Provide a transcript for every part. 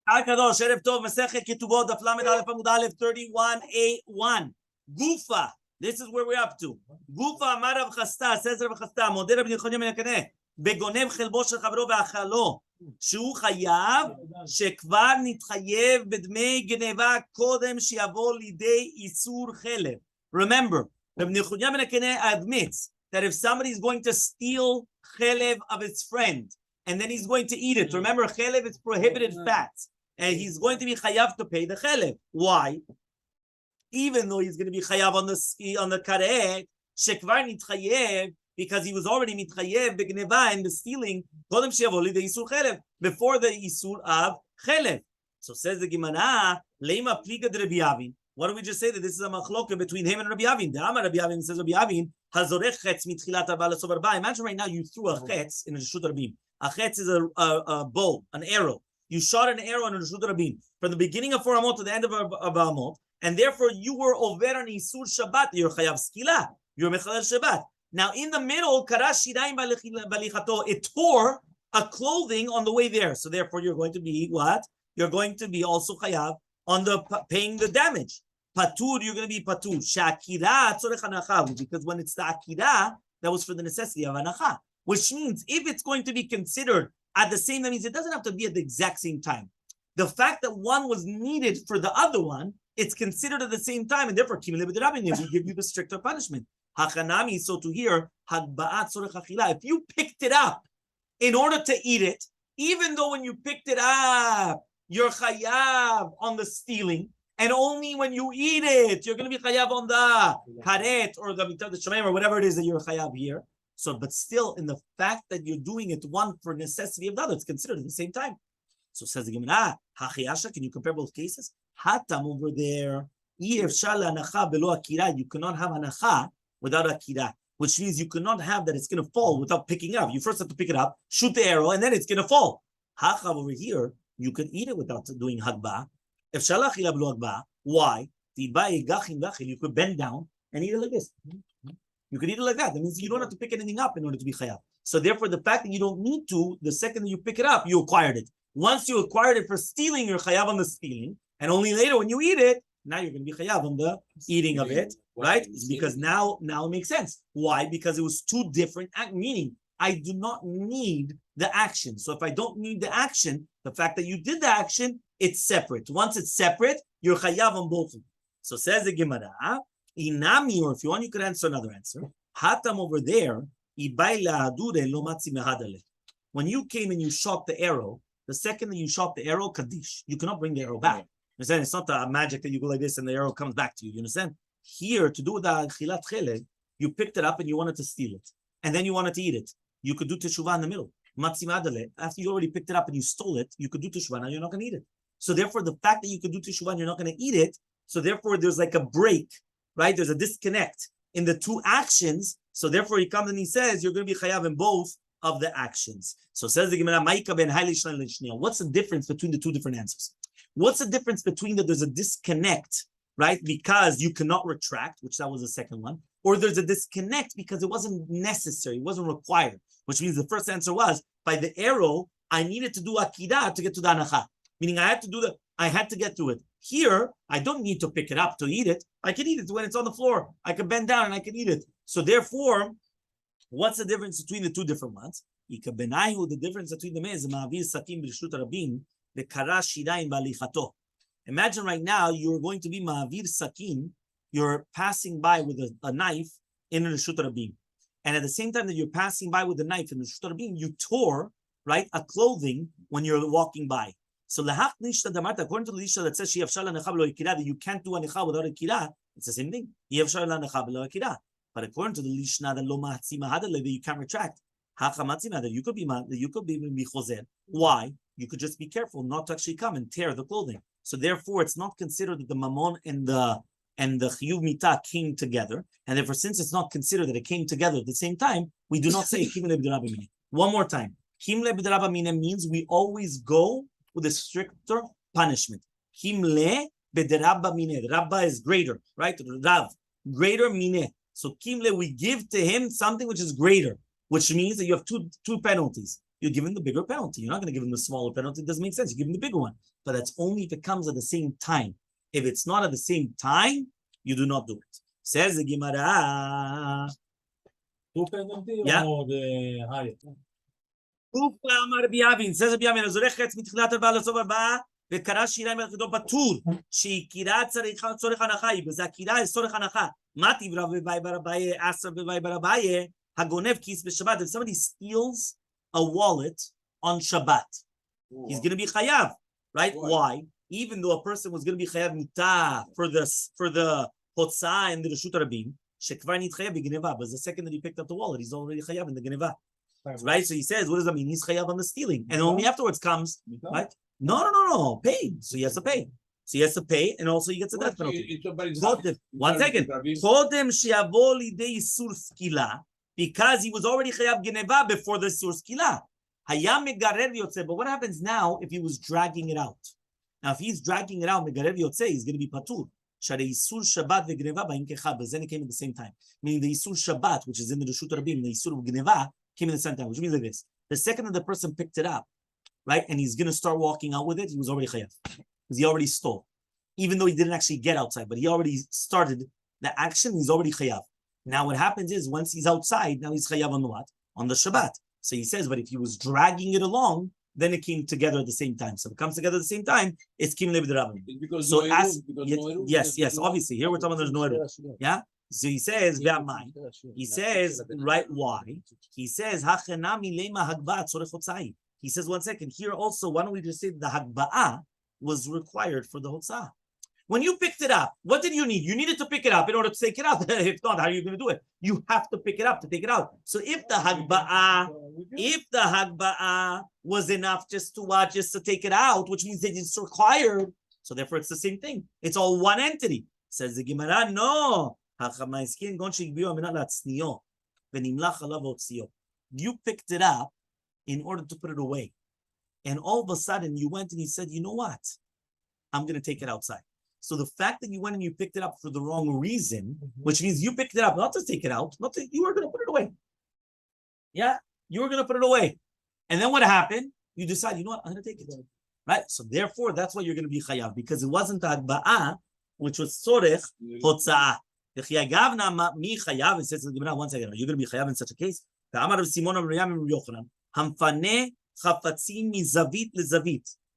Akadosh, Erev Tov, Masechet Ketubot Daf Amud Aleph 31A1. Gufa. This is where we're up to. Gufa Amar Rav Chasta, says Rav Chasta, Modeh Rabbi Yechonim ben Yakaneh, Begonev Chelbo Shel Chavro Ve'achalo, שהוא חייב, שכבר נתחייב בדמי גנבה קודם שיבוא לידי איסור חלב. Remember, Rabbi Yechonim ben Yakaneh admits that if somebody is going to steal chelev of his friend, and then he's going to eat it. Remember, chelev is prohibited fat. And he's going to be chayav to pay the chelev. Why? Even though he's going to be chayav on the karet, shekvar nitchayev, because he was already mitchayev begneva and the stealing, kodem sheyavoli the isur chelev, before the isur of chelev. So says the Gemara, leima pliga de Rabbi Avin. Why don't we just say that this is a machloka between him and Rabbi Avin? The Amar Rabbi Avin says Rabbi Avin, hazorech chetz mitchilat haba l'sof arba. Imagine right now you threw a chetz in a reshut rabim. A chetz is a bow, an arrow. You shot an arrow in a reshut rabim from the beginning of 4 amot to the end of amot, and therefore you were over on isur Shabbat. You're chayav skila. You're mechalel Shabbat. Now in the middle, karash shirayim balichato, it tore a clothing on the way there. So therefore you're going to be what? You're going to be also chayav on the paying the damage. Patur, you're going to be patur. Shakira tzorech hanacha, because when it's the akira, that was for the necessity of hanacha. Which means if it's going to be considered at the same, that means it doesn't have to be at the exact same time. The fact that one was needed for the other one, it's considered at the same time, and therefore, we give you the stricter punishment. Hachanami, so to hear, if you picked it up in order to eat it, even though when you picked it up, you're chayav on the stealing, and only when you eat it, you're going to be chayav on the karet or the mitad shemaim or whatever it is that you're chayav here. So, but still, in the fact that you're doing it one for necessity of the other, it's considered at the same time. So says the Gemara, can you compare both cases? Hatam over there, you cannot have anacha without akira, which means you cannot have that it's going to fall without picking up. You first have to pick it up, shoot the arrow, and then it's going to fall. Hachav over here, you can eat it without doing hagba. Why? You could bend down and eat it like this. You could eat it like that. That means you don't have to pick anything up in order to be chayav. So therefore, the fact that you don't need to, the second that you pick it up, you acquired it. Once you acquired it for stealing, you're chayav on the stealing. And only later when you eat it, now you're going to be chayav on the eating of it, right? Because now it makes sense. Why? Because it was two different meaning. I do not need the action. So if I don't need the action, the fact that you did the action, it's separate. Once it's separate, you're chayav on both of them. So says the Gemara, Inami, or if you want, you could answer another answer. Hatam over there, when you came and you shot the arrow, the second that you shot the arrow, Kaddish, you cannot bring the arrow back. You understand? It's not a magic that you go like this and the arrow comes back to you. You understand? Here, to do with the chilat chelev, you picked it up and you wanted to steal it. And then you wanted to eat it. You could do teshuvah in the middle. After you already picked it up and you stole it, you could do teshuvah, now you're not going to eat it. So therefore, the fact that you could do teshuvah and you're not going to eat it, so therefore there's like a break, right? There's a disconnect in the two actions. So therefore he comes and he says, you're going to be chayav in both of the actions. So says the Gemara, what's the difference between the two different answers? What's the difference between that there's a disconnect, right? Because you cannot retract, which that was the second one, or there's a disconnect because it wasn't necessary, it wasn't required, which means the first answer was, by the arrow, I needed to do akida to get to the anacha. Meaning I had to get to it. Here, I don't need to pick it up to eat it. I can eat it when it's on the floor. I can bend down and I can eat it. So therefore, what's the difference between the two different ones? The difference between them is imagine right now you're going to be ma'avir sakin, you're passing by with a knife in the reshut rabim. And at the same time that you're passing by with a knife in the reshut rabim, you tore, right, a clothing when you're walking by. So according to the Lisha that says that you can't do anicha without a kira, it's the same thing. But according to the Lishna that you can't retract. You could be choser. Why? You could just be careful not to actually come and tear the clothing. So therefore, it's not considered that the mamon and the chiyuv mitah came together. And therefore, since it's not considered that it came together at the same time, we do not say kimle b'derabba mine. One more time. Kimle b'derabba mine means we always go with a stricter punishment. Kimle b'derabba mine. Rabba is greater, right? Rav, greater mine. So kimle, we give to him something which is greater, which means that you have two penalties. you give him the bigger penalty. You're not going to give him the smaller penalty. It doesn't make sense. You give him the bigger one. But that's only if it comes at the same time. If it's not at the same time, you do not do it. Says the Gemara. Two penalty Yeah. or the higher? says Rabbi Yavin, וקרא שירה עם יחידו פטור, שהיא קירה צורך הנחה, וזה הקירה is צורך הנחה. מה תברא בבאי ברביי, עשר בבאי ברביי, הגונב כיס בשבת. If somebody steals a wallet on Shabbat, he's going to be chayav, right? Why? Even though a person was going to be chayav mitah for the hotzah and the reshut rabim, shekvar nit chayav b'geneva, but the second that he picked up the wallet, he's already chayav in the geneva. Right? So he says, what does that mean? He's chayav on the stealing. And only afterwards comes, right? No. Paid. So he has to pay. So he has to pay, and also he gets a death penalty. One second. Because he was already chayav geneva before the isur skila. But what happens now if he was dragging it out? Now, if he's dragging it out, megarev yotze, he's going to be patur. Shari isur Shabbat ve'geneva ba'im kechad, but then it came at the same time. Meaning the isur Shabbat, which is in the reshut rabim, the isur geneva came at the same time, which means like this: the second that the person picked it up, right, and he's going to start walking out with it, he was already chayav because he already stole, even though he didn't actually get outside, but he already started the action. He's already chayav. Now, what happens is once he's outside, now he's chayav on the what? On the Shabbat. So he says, but if he was dragging it along, then it came together at the same time. So if it comes together at the same time, it's kim levidrabim. So yes, obviously here we're talking about there's no eruv. Yeah. So he says, he says, right? Why? He says, he says, one second. Here also, why don't we just say the hagba'ah was required for the hotzah? When you picked it up, what did you need? You needed to pick it up in order to take it out. If not, how are you going to do it? You have to pick it up to take it out. So if the hagba'ah was enough just to take it out, which means that it's required, so therefore it's the same thing. It's all one entity. Says the Gemara, no. You picked it up in order to put it away. And all of a sudden you went and you said, you know what? I'm going to take it outside. So the fact that you went and you picked it up for the wrong reason, which means you picked it up not to take it out, you were going to put it away. Yeah, you were going to put it away. And then what happened? You decide, you know what? I'm going to take it. Right? So therefore, that's why you're going to be chayav, because it wasn't hagba'ah, which was tzorech hotza'ah. It says to the Gemara, one second, are you going to be chayav in such a case?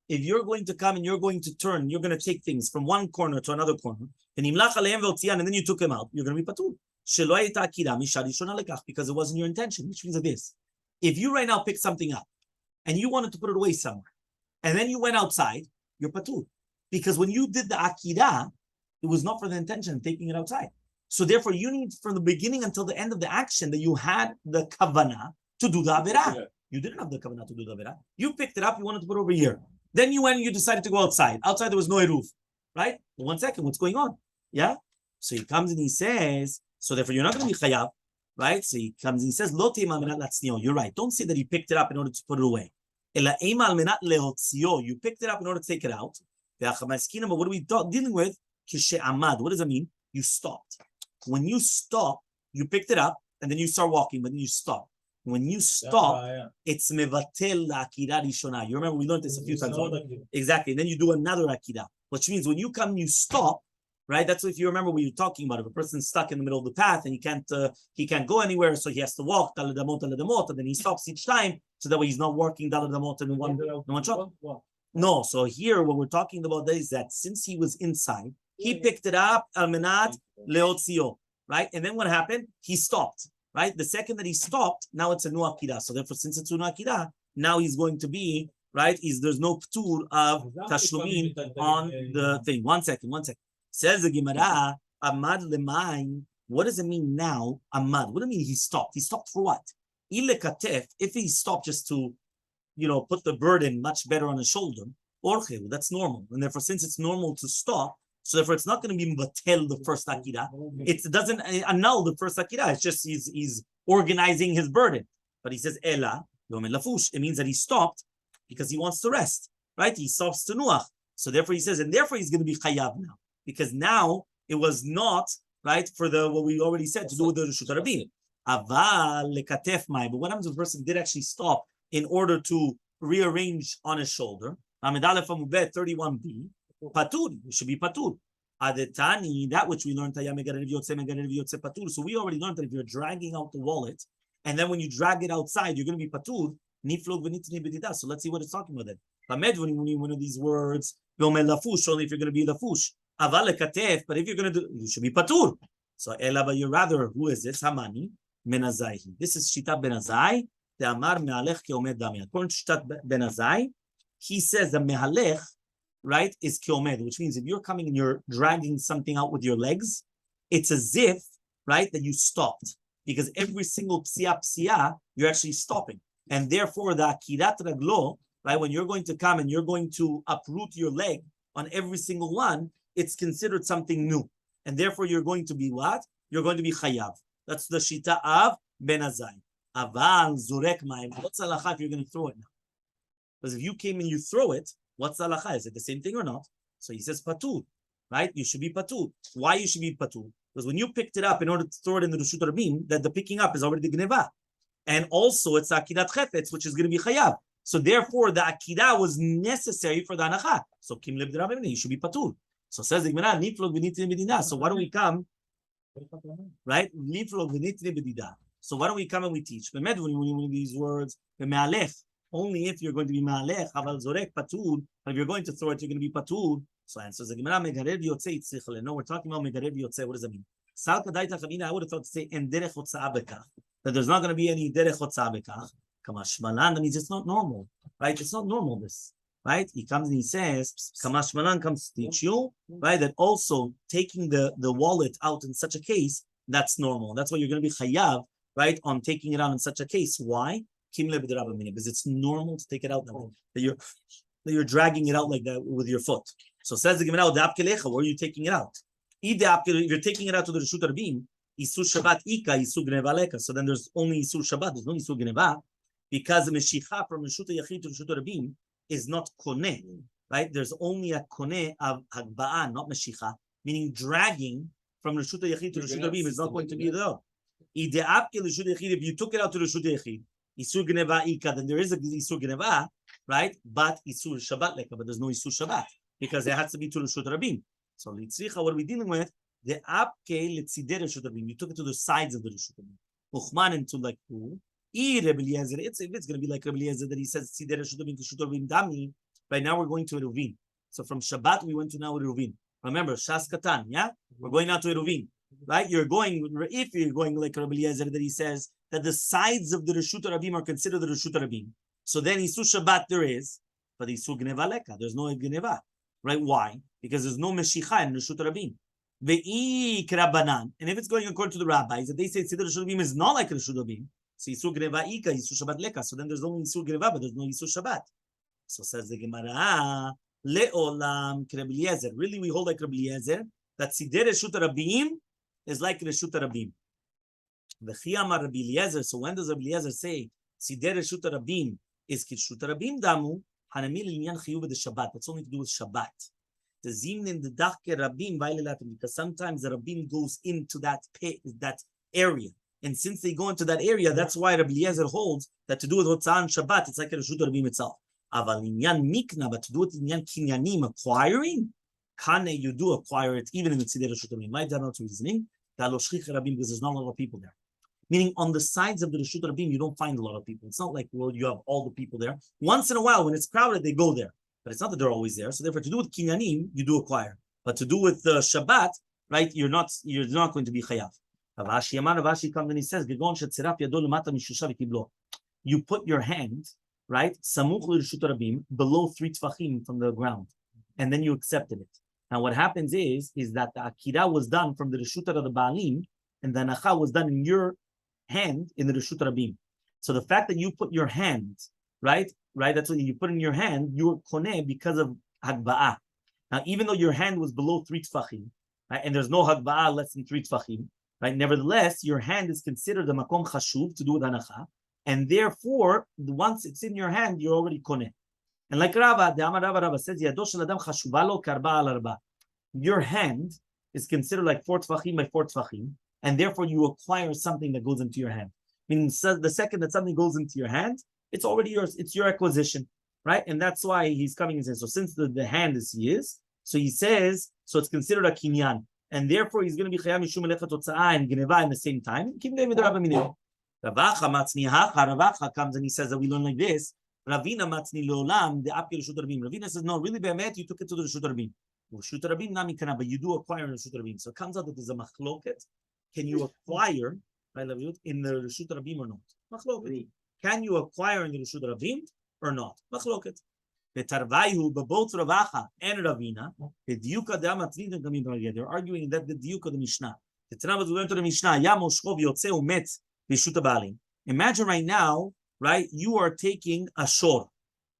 If you're going to come and you're going to turn, you're going to take things from one corner to another corner, and then you took them out, you're going to be patur. Because it wasn't your intention, which means this. If you right now pick something up and you wanted to put it away somewhere, and then you went outside, you're patur. Because when you did the akira, it was not for the intention of taking it outside. So therefore, you need from the beginning until the end of the action that you had the kavanah to do the avirah. Yeah. You didn't have the kavanah to do the avirah. You picked it up, you wanted to put it over here. Then you went and you decided to go outside. Outside there was no eruv, right? Well, 1 second, what's going on? Yeah? So he comes and he says, so therefore you're not going to be chayav, right? So he comes and he says, Lo te'im al menat latzniyo. You're right. Don't say that he picked it up in order to put it away. Ela eim al menat lehotzio. You picked it up in order to take it out. But what are we dealing with? Kishe'amad. What does that mean? You stopped. When you stop, you picked it up and then you start walking, but then you stop. When you stop, it's mevatel la akira rishona. You remember we learned this a few times. Exactly. And then you do another akira, which means when you come and you stop, right? That's if you remember what you're talking about. If a person's stuck in the middle of the path and he can't go anywhere, so he has to walk daladamot, and then he stops each time so that way he's not working daladamot in one shot. No. So here what we're talking about is that since he was inside, he picked it up al menat leotzio, right? And then what happened? He stopped. Right? The second that he stopped, now it's a nu akira. So therefore, since it's a nu akira, now he's going to be, right? There's no ptur of tashlumin on the thing. One second. Says the Gemara, amad lemain. What does it mean now? Amad. What do you mean he stopped? He stopped for what? Ilekatef. If he stopped just to, put the burden much better on his shoulder, orche, that's normal. And therefore, since it's normal to stop, so therefore, it's not going to be batel the first akira. It doesn't annul the first akira. It's just he's organizing his burden. But he says ela yom lafush. It means that he stopped because he wants to rest. Right? He stops to nuach. So therefore, he says, and therefore he's going to be chayav now because now it was not right for what we already said to do with the reshut rabim. Aval lekatef mai. But what happens if the person did actually stop in order to rearrange on his shoulder. Amid Aleph Amud Bet 31b, patur, it should be patur. Adetani, that which we learned, patur. So we already learned that if you're dragging out the wallet, and then when you drag it outside, you're going to be patur. So let's see what it's talking about then. One of these words, only if you're going to be lafush. But if you're going to do, you should be patur. So but you're rather, who is this? Hamani Menazai. This is Shita Benazai. The Amar Mehalech Keomed Dami. According to Shita Benazai, he says that Mehalech, right, is Keomed, which means if you're coming and you're dragging something out with your legs, it's as if, right, that you stopped. Because every single psia, you're actually stopping. And therefore, the Akirat Raglo, right, when you're going to come and you're going to uproot your leg on every single one, it's considered something new. And therefore, you're going to be what? You're going to be chayav. That's the shita of Benazai. Aval zurek ma'im. What's halacha if you're going to throw it now? Because if you came and you throw it, what's halacha? Is it the same thing or not? So he says patur, right? You should be patur. Why you should be patur? Because when you picked it up in order to throw it in the Reshut Rabim, that the picking up is already gneva. And also it's akidat chefetz, which is going to be chayav. So therefore, the akidah was necessary for the hanacha. So kim lib d'Rabbanan, you should be patur. So says the Gemara, niflog v'nitne b'dina. So why don't we come, right? Niflog v'nitne b'dina. So why don't we come and we teach? When these words, only if you're going to be ma'alech, aval zorek patur. But if you're going to throw it, you're going to be patur. So answers the Gemara, megarev yotzei tzichle. No, we're talking about megarev yotzei. What does that mean? Sal kadaita chavina. I would have thought to say en derech hotzah bekach, that there's not going to be any derech hotzah bekach. Kamash malan. That means it's not normal, right? It's not normal. This. Right? He comes and he says, Kamash Malan comes to teach you, right? That also taking the wallet out in such a case, that's normal. That's why you're going to be chayav, right? On taking it out in such a case. Why? Because it's normal to take it out that way. That you're dragging it out like that with your foot. So says the Gemara, where are you taking it out? If you're taking it out to the Reshut Rabim, Isur Shabbat Ika, Isur Gneva Leka. So then there's only Isur Shabbat, there's no Isur Gneva, because the Meshicha from Reshut Yachid to Reshut Rabim is not koneh, right? There's only a koneh of hagba'ah, not meshicha, meaning dragging from Reshut Yachid to Reshut Rabim is not going to be there. If you took it out to Reshut Yachid, Isur Gneva Ika, then there is a Isur Gneva, right? But Isur Shabbat Leka, but there's no Isur Shabbat, because it has to be to Reshut Rabim. So Litzricha, what are we dealing with? The Apke Litzideh Reshut Rabim. You took it to the sides of the Reshut Rabim. Uchman into like who? If it's going to be like Rabbi Eliezer that he says, right now we're going to Eruvin. So from Shabbat we went to now Eruvin. Remember, Shas Katan, yeah? We're going now to Eruvin, right? If you're going like Rabbi Eliezer that he says that the sides of the Reshut Rabim are considered the Reshut Rabim. So then Isur Shabbat there is, but Isur Gneva Leka, there's no Gneva, right? Why? Because there's no Meshicha in Reshut Rabim. And if it's going according to the rabbis, that they say Siddur Reshut Rabim is not like Reshut Rabim, so Isur Gneva Ika, Isur Shabbat Leka. So then there's only Isur Gneva, but there's no Isur Shabbat. So says the Gemara, Le'olam Rabbi Eliezer. Really, we hold like Rabbi Eliezer that Siddur Reshut Rabim is like Reshut Rabim. V'chi amar Rabbi Eliezer. So when does Rabbi Eliezer say Siddur Reshut Rabim is Reshut Rabim damu? Hanamil inyan chiyuv the Shabbat. That's only to do with Shabbat. The zimnin the dachke Rabim v'ilelatim, because sometimes the Rabim goes into that area. And since they go into that area, that's why Rabbi Eliezer holds that to do with Hotzah and Shabbat, it's like a Reshut Rabim itself. Aval inyan mikna, but to do it in inyan kinyanim, acquiring, kane, you do acquire it even in the Tzidei Reshut Rabim. My dad knows reasoning, because there's not a lot of people there. Meaning on the sides of the Reshut Rabim, you don't find a lot of people. It's not like, well, you have all the people there. Once in a while, when it's crowded, they go there. But it's not that they're always there. So therefore, to do with kinyanim, you do acquire. But to do with Shabbat, right, you're not going to be chayav. Ravashi comes and he says, you put your hand, right, samuch l'Reshut Rabim, below 3 tfachim from the ground, and then you accepted it. Now what happens is that the akira was done from the Reshut of the Baalim, and the anacha was done in your hand in the Reshut Rabim. So the fact that you put your hand, right, that's what you put in your hand, you're koneh because of hagba'ah. Now even though your hand was below 3 tfachim, right, and there's no hagba'ah less than 3 tfachim, right? Nevertheless, your hand is considered a makom chashuv to do with hanacha, and therefore, once it's in your hand, you're already koneh. And like Rava, the Amar Rava says, Yado shel adam chashuva lo karba al arba. Your hand is considered like 4 tfachim by 4 tfachim, and therefore you acquire something that goes into your hand. Meaning, the second that something goes into your hand, It's already yours. It's your acquisition, right? And that's why he's coming and saying, so since the hand is his, so he says, so it's considered a kinyan. And therefore, he's going to be chayam mishum melechet hotza'ah and geneva in the same time. Ravacha comes and he says that we learn like this. Ravina matzni leolam de api reshut rabim. Ravina says, no, really, be'emet, you took it to the reshut rabim. Reshut rabim nami kana, but you do acquire in reshut rabim. So it comes out that there's a machloket. Can you acquire in the reshut rabim or not? Machloket. Can you acquire in the reshut rabim or not? Machloket. Betarvayhu beboth Ravacha and Ravina. Bediuka de amatrin kamim b'rageh. They're arguing that the diuka of the Mishnah. The Tanakh we learned to the Mishnah. Yamoshchov yotzeh umet reshut habalim. Imagine right now, right? You are taking a shor.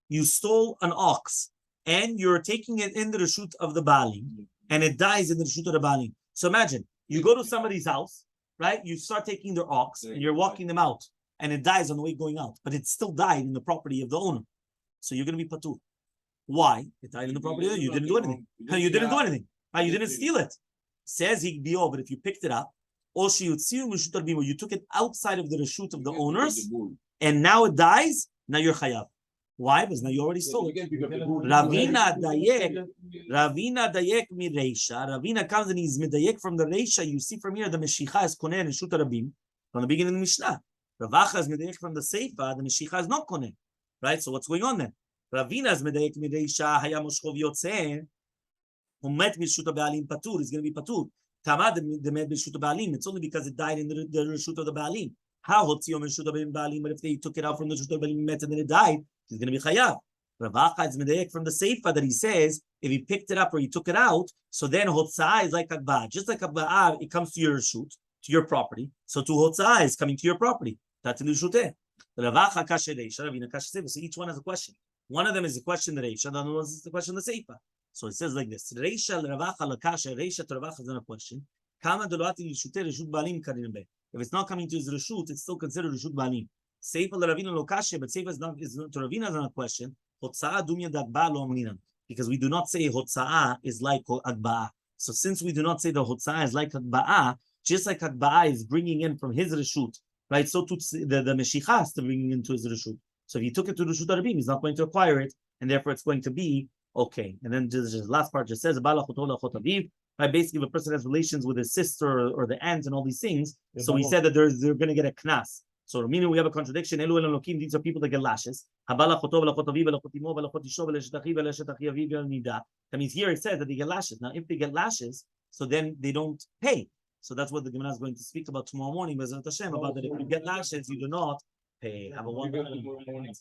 You stole an ox, and you're taking it in the reshut of the balim, and it dies in the reshut of the balim. So imagine you go to somebody's house, right? You start taking their ox, and you're walking them out, and it dies on the way going out, but it still died in the property of the owner. So you're going to be patur. Why? It died in the property. You didn't do anything. You didn't do anything. You didn't steal it. Says Higdio, but if you picked it up, or you took it outside of the reshut of the owners, and now it dies, now you're chayav. Why? Because now you already stole it. Ravina dayek mi reisha. Ravina comes and he's medayek from the reisha. You see from here, the Meshicha is koneh and reshut rabim from the beginning of the Mishnah. Ravacha is medayek from the Seifa. The Meshicha is not koneh. Right? So what's going on then? Ravina is medayek mi reisha. Haya moshchov yotzeh. Umet reshut habalim patur. Is going to be patur. Tamad the med reshut habalim. It's only because it died in the reshut of the balim. How hotzio reshut habalim? But if they took it out from the reshut habalim met and then it died, he's going to be chayav. Ravacha is medayek from the Seifa that he says if he picked it up or he took it out, so then hotzah is like akba'ah. Just like akba'ah, it comes to your reshut, to your property. So to hotzah is coming to your property. That's reshuteh. Ravacha kasher reisha, Ravina kasher Seifa. So each one has a question. One of them is the question the reisha, the other one is the question the Seifa. So it says like this: reisha Ravacha lakasher, reisha to Ravacha is not a question. Kama delati reshuteh reshut balim karin be. If it's not coming to his reshut, it's still considered reshut balim. Seifa Ravina lo kasher, but Seifa is to Ravina is not a question. Hotzaa dumya dakba lo amrinan, because we do not say hotzaa is like akba'ah. So since we do not say the hotzaa is like akba'ah, just like akba'ah is bringing in from his reshut, right? So to the Meshicha is to bring into his reshut. So if he took it to reshut Rabim, he's not going to acquire it, and therefore it's going to be okay. And then the last part just says right? Basically, if a person has relations with his sister or the aunt and all these things, so we said that they're going to get a knas. So meaning we have a contradiction. These are people that get lashes. That means here it says that they get lashes. Now, if they get lashes, so then they don't pay. So that's what the Gemara is going to speak about tomorrow morning. About that if you get lashes, you do not pay. Have a wonderful morning.